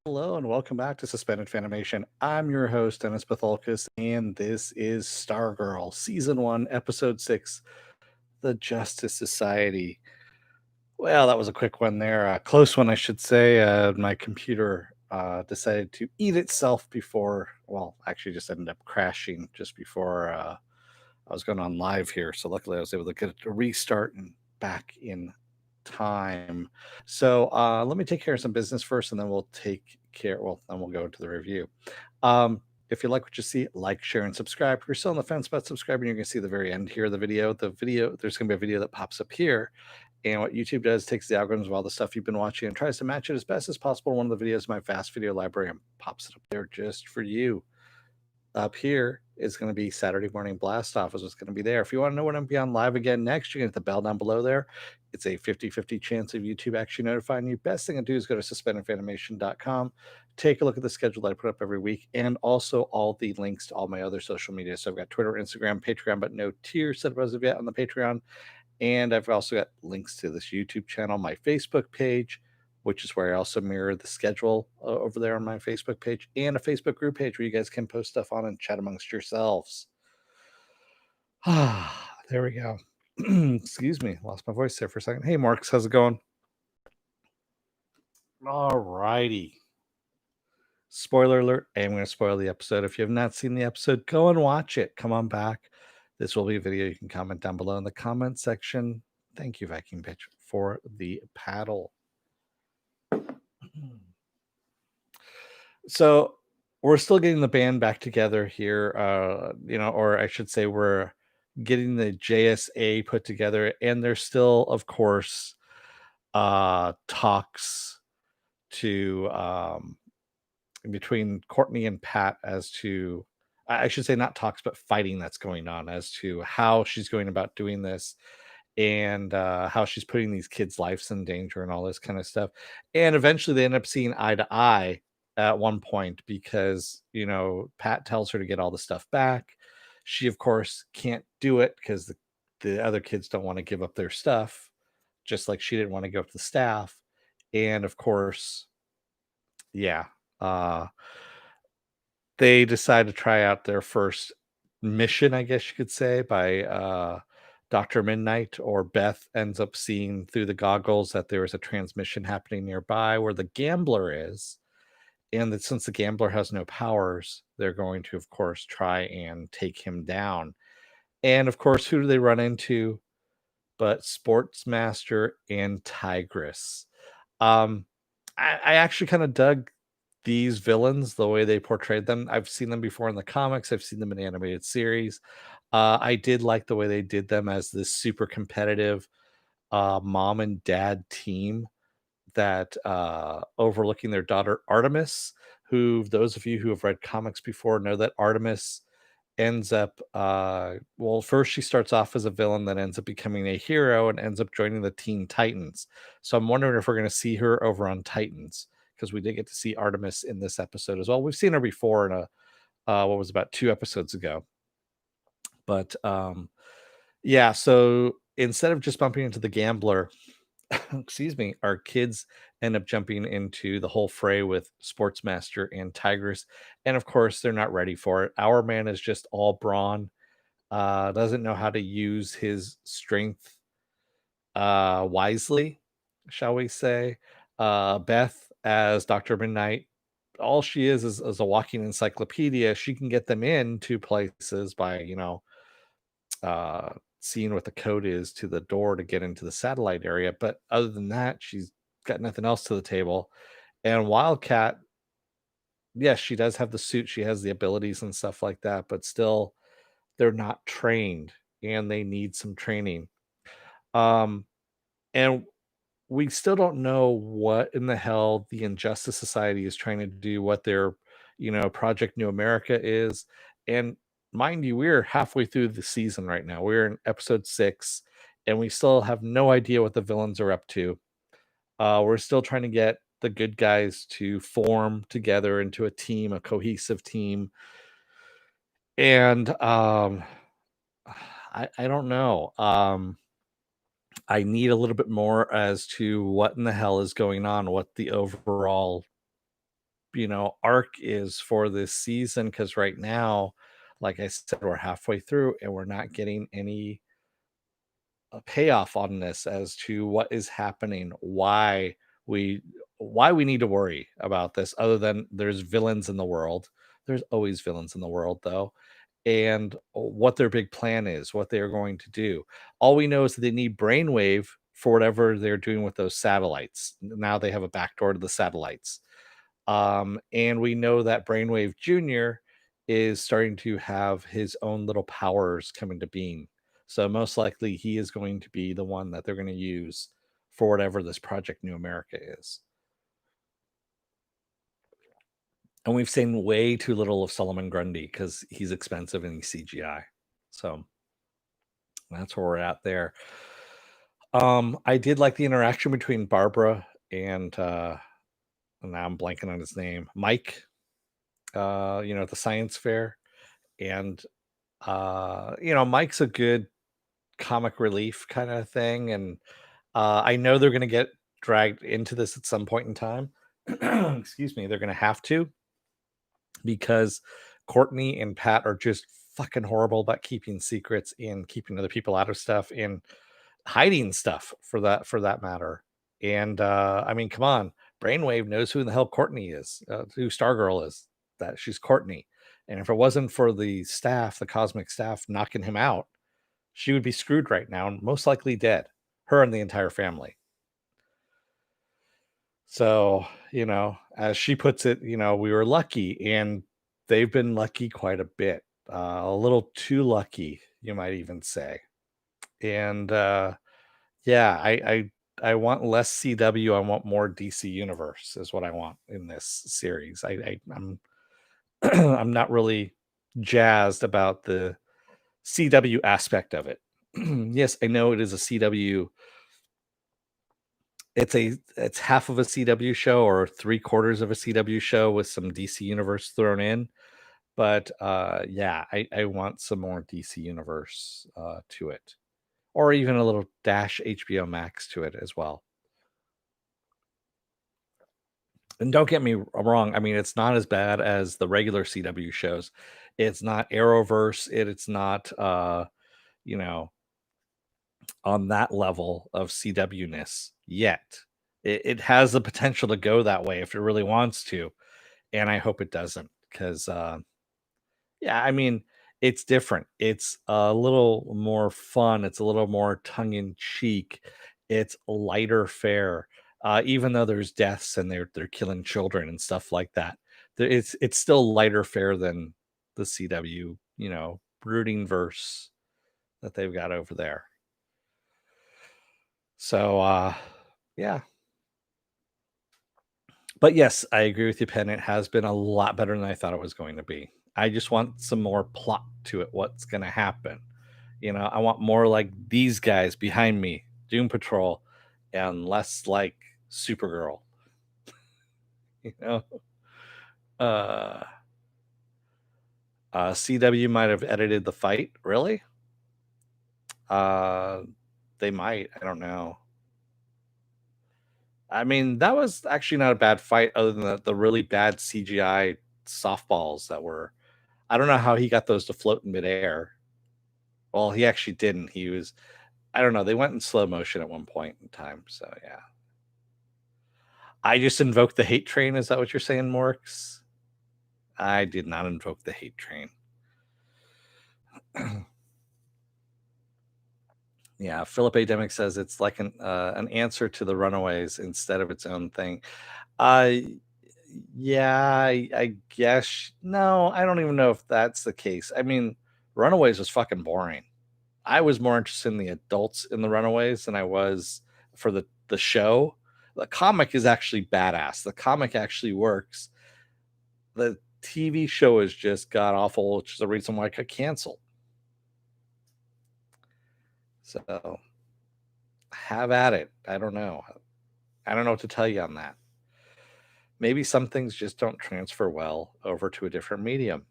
Hello and welcome back to Suspended Fanimation. I'm your host, Dennis Bithoulkas, and this is Stargirl, Season 1, Episode 6, The Justice Society. Well, that was a quick one there. A close one, I should say. My computer decided to eat itself before, well, actually just ended up crashing just before I was going on live here. So luckily I was able to get it to restart and back in time. So let me take care of some business first, and then we'll take care. Well, then we'll go into the review. If you like what you see, like, share, and subscribe. If you're still on the fence about subscribing, you're going to see the very end here of the video. There's going to be a video that pops up here. And what YouTube does takes the algorithms of all the stuff you've been watching and tries to match it as best as possible to one of the videos in my vast video library and pops it up there just for you. Up here is going to be Saturday Morning Blast Off is what's going to be there. If you want to know when I'm be on live again next, you can hit the bell down below there. It's a 50-50 chance of YouTube actually notifying you. Best thing to do is go to suspendedfanimation.com, take a look at the schedule that I put up every week, and also all the links to all my other social media. So I've got Twitter, Instagram, Patreon, but no tiers set up as of yet on the Patreon. And I've also got links to this YouTube channel, my Facebook page, which is where I also mirror the schedule over there on my Facebook page, and a Facebook group page where you guys can post stuff on and chat amongst yourselves. There we go. Excuse me, lost my voice there for a second. Hey, Marks, how's it going? All righty. Spoiler alert, I am going to spoil the episode. If you have not seen the episode, go and watch it. Come on back. This will be a video you can comment down below in the comment section. Thank you, Viking Bitch, for the paddle. So we're still getting the band back together here, or I should say we're getting the JSA put together, and there's still, of course, talks to between Courtney and Pat as to, I should say, not talks, but fighting that's going on as to how she's going about doing this, and how she's putting these kids' lives in danger and all this kind of stuff. And eventually they end up seeing eye to eye at one point because, Pat tells her to get all the stuff back. She, of course, can't do it because the other kids don't want to give up their stuff, just like she didn't want to give up the staff. And of course, yeah, uh, they decide to try out their first mission, I guess you could say, by Dr. Midnight, or Beth ends up seeing through the goggles that there is a transmission happening nearby where the gambler is. And that since the gambler has no powers, they're going to, of course, try and take him down. And of course, who do they run into but Sportsmaster and Tigress? Um, I actually kind of dug these villains, the way they portrayed them. I've seen them before in the comics. I've seen them in animated series. I did like the way they did them as this super competitive mom and dad team that overlooking their daughter Artemis, who those of you who have read comics before know that Artemis ends up well, first she starts off as a villain that ends up becoming a hero and ends up joining the Teen Titans. So I'm wondering if we're going to see her over on Titans, because we did get to see Artemis in this episode as well. We've seen her before in a what was about 2 episodes ago. But yeah, so instead of just bumping into the gambler, excuse me, our kids end up jumping into the whole fray with Sportsmaster and Tigress. And of course, they're not ready for it. Our man is just all brawn, doesn't know how to use his strength wisely, shall we say. Beth, as Dr. Midnight, all she is a walking encyclopedia. She can get them into places by, seeing what the code is to the door to get into the satellite area. But other than that, she's got nothing else to the table. And Wildcat, yes, she does have the suit, she has the abilities and stuff like that, but still, they're not trained and they need some training. Um, and we still don't know what in the hell the Injustice Society is trying to do, what their, Project New America is. And mind you, we're halfway through the season right now. We're in episode 6, and we still have no idea what the villains are up to. We're still trying to get the good guys to form together into a team, a cohesive team. And I don't know. I need a little bit more as to what in the hell is going on, what the overall arc is for this season, because right now, like I said, we're halfway through and we're not getting any payoff on this as to what is happening, we why we need to worry about this, other than there's villains in the world. There's always villains in the world, though, and what their big plan is, what they're going to do. All we know is that they need brainwave for whatever they're doing with those satellites. Now they have a backdoor to the satellites. And we know that Brainwave Jr. is starting to have his own little powers come into being. So most likely he is going to be the one that they're going to use for whatever this Project New America is. And we've seen way too little of Solomon Grundy because he's expensive and he's CGI. So that's where we're at there. I did like the interaction between Barbara and now I'm blanking on his name, Mike, at the science fair. And Mike's a good comic relief kind of thing, and I know they're going to get dragged into this at some point in time. Excuse me, they're going to have to, because Courtney and Pat are just fucking horrible about keeping secrets and keeping other people out of stuff and hiding stuff for that matter. And I mean, come on, Brainwave knows who the hell Courtney is, who Stargirl is, that she's Courtney. And if it wasn't for the staff, the cosmic staff knocking him out, she would be screwed right now and most likely dead. Her and the entire family. So, as she puts it, we were lucky, and they've been lucky quite a bit. A little too lucky, you might even say. And yeah, I want less CW. I want more DC Universe is what I want in this series. I'm I'm not really jazzed about the CW aspect of it. Yes, I know it is a CW. It's half of a CW show or three quarters of a CW show with some DC Universe thrown in. But yeah, I want some more DC Universe to it, or even a little dash HBO Max to it as well. And don't get me wrong, I mean, it's not as bad as the regular CW shows. It's not Arrowverse. It's not you know on that level of CW-ness yet. It has the potential to go that way if it really wants to, and I hope it doesn't, because yeah, I mean, it's different. It's a little more fun. It's a little more tongue in cheek. It's lighter fare, even though there's deaths and they're killing children and stuff like that. It's still lighter fare than the CW, brooding verse that they've got over there. So yeah. But yes, I agree with you, Penn. It has been a lot better than I thought it was going to be. I just want some more plot to it. What's going to happen? I want more like these guys behind me, Doom Patrol, and less like Supergirl. You know, uh, CW might have edited the fight. Really? Uh, they might. I don't know. I mean, that was actually not a bad fight, other than the really bad CGI softballs that were. I don't know how he got those to float in midair. Well, he actually didn't. He was, I don't know. They went in slow motion at one point in time. So yeah. I just invoked the hate train. Is that what you're saying, Morks? I did not invoke the hate train. Yeah, Philip A. Demick says it's like an answer to the Runaways instead of its own thing. Uh yeah, I guess no, I don't even know if that's the case. I mean, Runaways was fucking boring. I was more interested in the adults in the Runaways than I was for the show. The comic is actually badass. The comic actually works. The TV show is just god awful, which is the reason why it got canceled. So have at it. I don't know. I don't know what to tell you on that. Maybe some things just don't transfer well over to a different medium.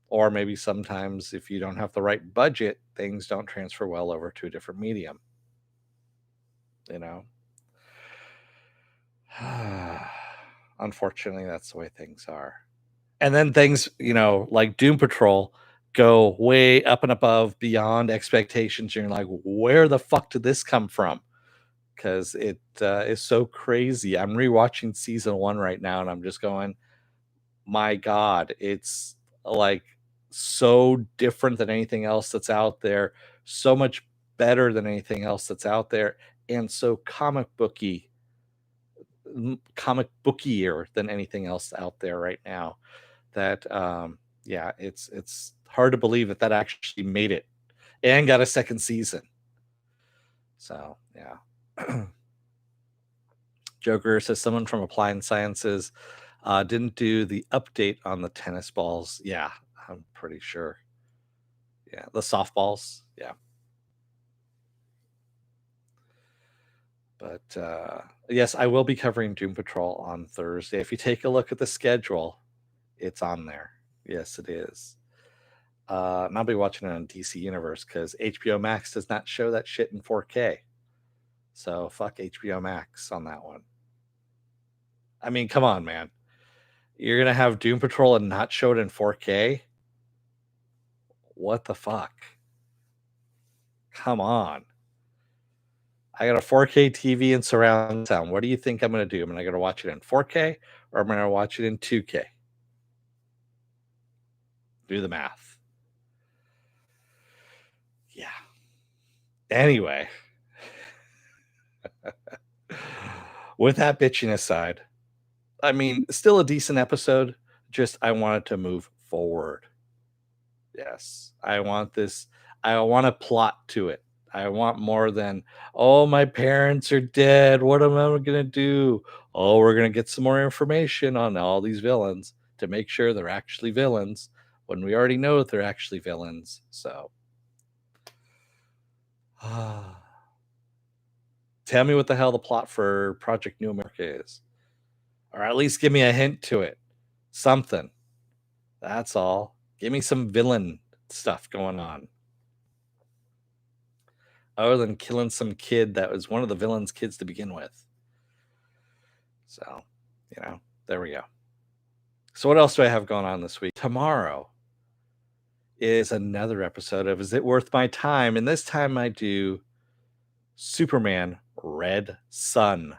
Or maybe sometimes if you don't have the right budget, things don't transfer well over to a different medium. You know? unfortunately, that's the way things are. And then things, like Doom Patrol go way up and above beyond expectations. You're like, where the fuck did this come from? Because it is so crazy. I'm rewatching season one right now, and I'm just going, my God, it's like so different than anything else that's out there, so much better than anything else that's out there, and so comic bookier than anything else out there right now. That yeah, it's hard to believe that that actually made it and got a second season. So yeah. Joker says someone from Applied Sciences didn't do the update on the tennis balls. Yeah, I'm pretty sure. Yeah, the softballs. Yeah, but yes, I will be covering Doom Patrol on Thursday. If you take a look at the schedule, it's on there. Yes, it is. And I'll be watching it on DC Universe because HBO Max does not show that shit in 4K. So fuck HBO Max on that one. I mean, come on, man. You're gonna have Doom Patrol and not show it in 4K? What the fuck? Come on. I got a 4K TV and surround sound. What do you think I'm gonna do? Am I gonna watch it in 4K or am I gonna watch it in 2K? Do the math. Yeah. Anyway, with that bitching aside, I mean, still a decent episode. Just I wanted to move forward. Yes. I want a plot to it. I want more than, oh, my parents are dead. What am I going to do? Oh, we're going to get some more information on all these villains to make sure they're actually villains when we already know that they're actually villains. So, tell me what the hell the plot for Project New America is, or at least give me a hint to it. Something. That's all. Give me some villain stuff going on. Other than killing some kid that was one of the villain's kids to begin with. So, there we go. So, what else do I have going on this week? Tomorrow is another episode of Is It Worth My Time? And this time I do Superman Red Sun.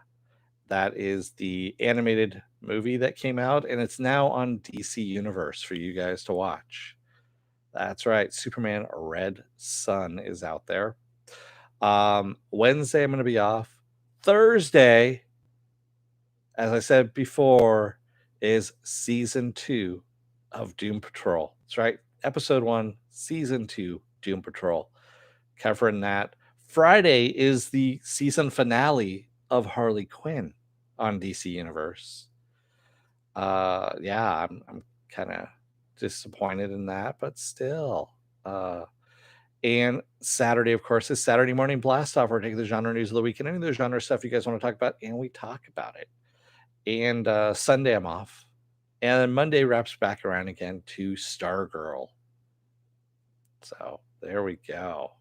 That is the animated movie that came out, and it's now on DC Universe for you guys to watch. That's right. Superman Red Sun is out there. Wednesday, I'm going to be off. Thursday, as I said before, is season 2 of Doom Patrol. That's right. Episode 1, season 2, Doom Patrol. Covering that. Friday is the season finale of Harley Quinn on DC Universe. Yeah, I'm kind of disappointed in that, but still. And Saturday, of course, is Saturday Morning Blast Off. We're taking the genre news of the week and any of the genre stuff you guys want to talk about, and we talk about it. And Sunday, I'm off. And then Monday wraps back around again to Stargirl. So there we go.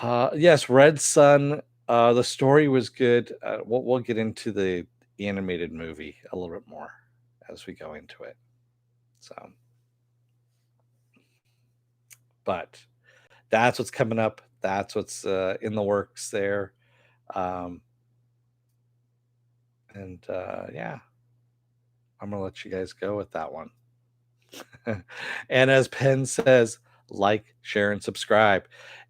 Yes, Red Sun. The story was good. We'll get into the animated movie a little bit more as we go into it. So, but that's what's coming up. That's what's in the works there. Um, and yeah, I'm gonna let you guys go with that one. And as Penn says, like, share, and subscribe.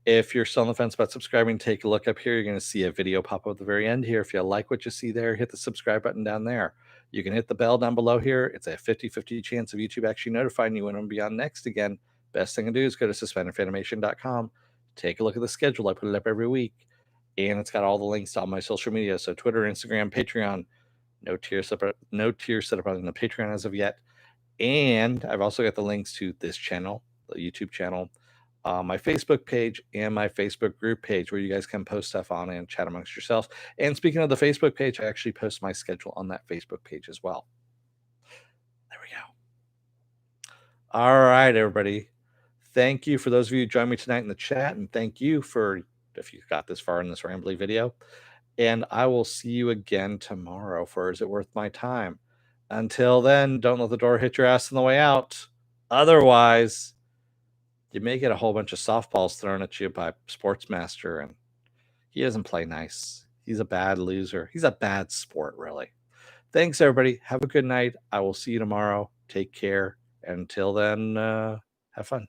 If you're still on the fence about subscribing, take a look up here. You're going to see a video pop up at the very end here. If you like what you see there, hit the subscribe button down there. You can hit the bell down below here. It's a 50-50 chance of YouTube actually notifying you when I'm beyond next again. Best thing to do is go to suspendedfanimation.com. Take a look at the schedule. I put it up every week. And it's got all the links to all my social media. So Twitter, Instagram, Patreon. No tier set up on the Patreon as of yet. And I've also got the links to this channel, the YouTube channel, my Facebook page, and my Facebook group page where you guys can post stuff on and chat amongst yourselves. And speaking of the Facebook page, I actually post my schedule on that Facebook page as well. There we go. All right, everybody. Thank you for those of you who joined me tonight in the chat. And thank you for if you got this far in this rambly video. and I will see you again tomorrow for Is It Worth My Time? Until then, don't let the door hit your ass on the way out. Otherwise, you may get a whole bunch of softballs thrown at you by Sportsmaster, and he doesn't play nice. He's a bad loser. He's a bad sport, really. Thanks, everybody. Have a good night. I will see you tomorrow. Take care. Until then, have fun.